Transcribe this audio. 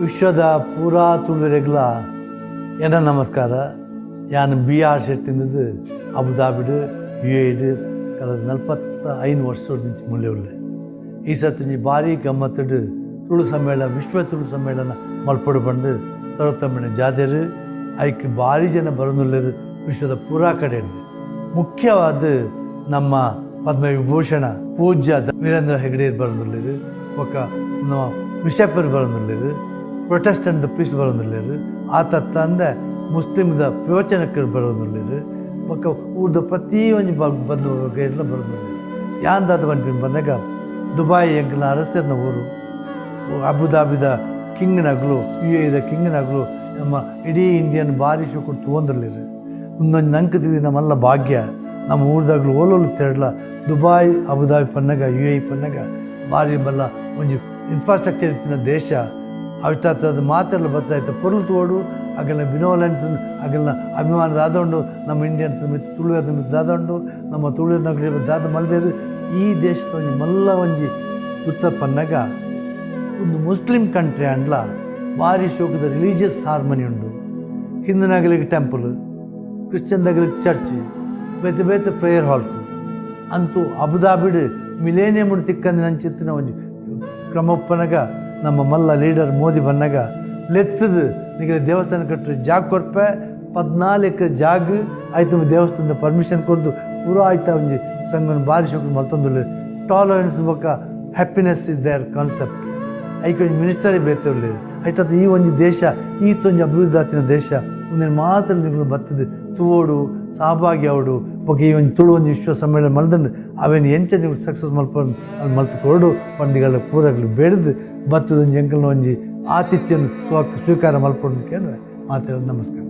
ವಿಶ್ವದ ಪೂರಾ ತುಳುವೆರೆಗ್ಲ ಎನ್ನ ನಮಸ್ಕಾರ. ಯಾನ್ BR ಶೆಟ್ಟಿಂದು ಅಬುದಾಬಿಡು UAE ಕಳೆದ 45 ವರ್ಷದ నుంచి ಮುಳ್ಳೆ ಉಳ್ಳೆ. ಈ ಸರ್ತಿ ಭಾರಿ ಗಮ್ಮತ್ತಡು ತುಳು ಸಮ್ಮೇಳನ ವಿಶ್ವ ತುಳು ಸಮ್ಮೇಳನ ಮಲ್ಪಡು ಬಂದು ಸರ್ವೋತ್ತಮನ ಜಾದೇರು ಐಕ್ ಭಾರಿ ಜನ ಬರೋನುಳ್ಳರು ವಿಶ್ವದ ಪೂರಾ ಕಡೆ. ಮುಖ್ಯವಾದ ನಮ್ಮ ಪದ್ಮವಿಭೂಷಣ ಪೂಜ್ಯ ವೀರೇಂದ್ರ ಹೆಗ್ಗಡೆ ಬರೋನುಳ್ಳರು, ಒಕ್ಕ ಬಿಷಪರು ಬರೋನುಳ್ಳರು, ಪ್ರೊಟೆಸ್ಟೆಂಟ್ ಪ್ರೀಸ್ಟ್ ಬರೋನುಳ್ಳರು, ಆತ ತಂದೆ ಮುಸ್ಲಿಮ್ದ ಪ್ರವಚನಕರು ಬರೋನುಳ್ಳರು, ಒಕ್ಕ ಊರ್ದ ಪ್ರತಿಯೊಂದು ಬಂದು ಎಲ್ಲ ಬರೋನುಳ್ಳರು. ಯಾಂದಾದ ಬಂದು ಬಂದಾಗ ದುಬಾಯ್ ಎಂಕ್ಲ ಅರಸರನ ಊರು, ಅಬುದಾಬಿದ ಕಿಂಗ್ನಗಳು, UAEದ ಕಿಂಗ್ನಗಳು ನಮ್ಮ ಇಡೀ ಇಂಡಿಯನ್ ಭಾರಿ ಶೋಕು ತೊಗೊಂದಿರ್ಲಿರು. ಇನ್ನೊಂದು ನಂಕದಿದ್ದು ನಮ್ಮಲ್ಲ ಭಾಗ್ಯ. ನಮ್ಮ ಊರ್ದಾಗಲು ಓಲೋಲು ತೆರಳ ದುಬಾಯ್ ಅಬುದಾಬಿ ಪನ್ನಗ UAE ಪನ್ನಗ ಭಾರಿ ಬಲ್ಲ ಒಂದು ಇನ್ಫ್ರಾಸ್ಟ್ರಕ್ಚರ್ ಇತ್ತಿನ ದೇಶ. ಅವಿಷ್ಟಾದ ಮಾತೆಲ್ಲ ಬರ್ತಾಯಿತ್ತು ಪೊರ್ಲು ತೋಡು ಆಗಲ್ಲ ಬಿನೋಲೆನ್ಸ್ ಆಗಲ್ಲ ಅಭಿಮಾನದ ಆದೊಂಡು ನಮ್ಮ ಇಂಡಿಯನ್ಸ್ ಮಿತ್ ತುಳುವರ ಮಿತ್ ದಾದೊಂಡು ನಮ್ಮ ತುಳುವಿನ ನಗರ ದಾದ ಮಲ್ದೇರು ಈ ದೇಶದ ಒಂದು ಮಲ್ಲ ಒಂಜಿ ಉತ್ತರ ಪನ್ನಗ ಒಂದು ಮುಸ್ಲಿಂ ಕಂಟ್ರಿ ಅಂಡ್ಲ ಭಾರಿ ಶೋಕದ ರಿಲೀಜಿಯಸ್ ಹಾರ್ಮನಿ ಉಂಡು. ಹಿಂದೂನಗಲಿಗೆ ಟೆಂಪಲ್, ಕ್ರಿಶ್ಚಿಯನ್ದಾಗಲಿಗೆ ಚರ್ಚ್, ಬೇತೆ ಬೇತೆ ಪ್ರೇಯರ್ ಹಾಲ್ಸ್ ಅಂತೂ ಅಬುದಾಬಿಡ್ ಮಿಲೇನಿಯಂ ತಿಕ್ಕಂದು ನಂಚಿತ್ತಿನ ಒಂದು ಕ್ರಮಪ್ಪನಾಗ ನಮ್ಮ ಮಲ್ಲ ಲೀಡರ್ ಮೋದಿ ಬಂದಾಗ ಲೆತ್ತದು ನಿಮಗೆ ದೇವಸ್ಥಾನ ಕಟ್ಟರೆ ಜಾಗ ಕೊರ್ಪೆ 14 ಎಕರೆ ಜಾಗ ಆಯ್ತು. ದೇವಸ್ಥಾನದ ಪರ್ಮಿಷನ್ ಕೊಡ್ದು ಪೂರಾ ಆಯ್ತಾ ಒಂಜಿ ಸಂಘನ ಭಾರಿ ಶೋಕ ಮಲ್ತೊಂದು ಟಾಲರೆನ್ಸ್ ಬೊಕ್ಕ ಹ್ಯಾಪಿನೆಸ್ ಇಸ್ ದೇರ್ ಕಾನ್ಸೆಪ್ಟ್ ಐಕೊಂದು ಮಿನಿಸ್ಟರೇ ಬೇತವ್ಲಿ ಆಯ್ತದ ಈ ಒಂದು ದೇಶ ಈತೊಂದು ಅಭಿವೃದ್ಧಿ ಆತಿನ ದೇಶ ಒಂದೇನು ಮಾತ್ರ ನಿಗಳು ಬರ್ತದೆ ತೋಡು ಸಹಭಾಗಿ ಅವಡು ಬಗ್ಗೆ ಈ ಒಂದು ತುಳು ಒಂದು ವಿಶ್ವ ಸಮ್ಮೇಳನ ಮಲ್ದಂಡು ಅವೇನು ಎಂಚ ನೀವು ಸಕ್ಸಸ್ ಮಲ್ಪಂಡು ಅಲ್ಲಿ ಮಲ್ತು ಕೊರಡು ಪಂಡಿಗಳ ಪೂರಗಳು ಬೆಳೆದು ಬತ್ತದ ಒಂಜಿ ಎಂಕಲ್ನ ಒಂಜಿ ಆತಿಥ್ಯನ ಸ್ವೀಕಾರ ಮಲ್ಪೊಂಡು ಕೇಂದ್ರ ಮಾತಾಡೋದು. ನಮಸ್ಕಾರ.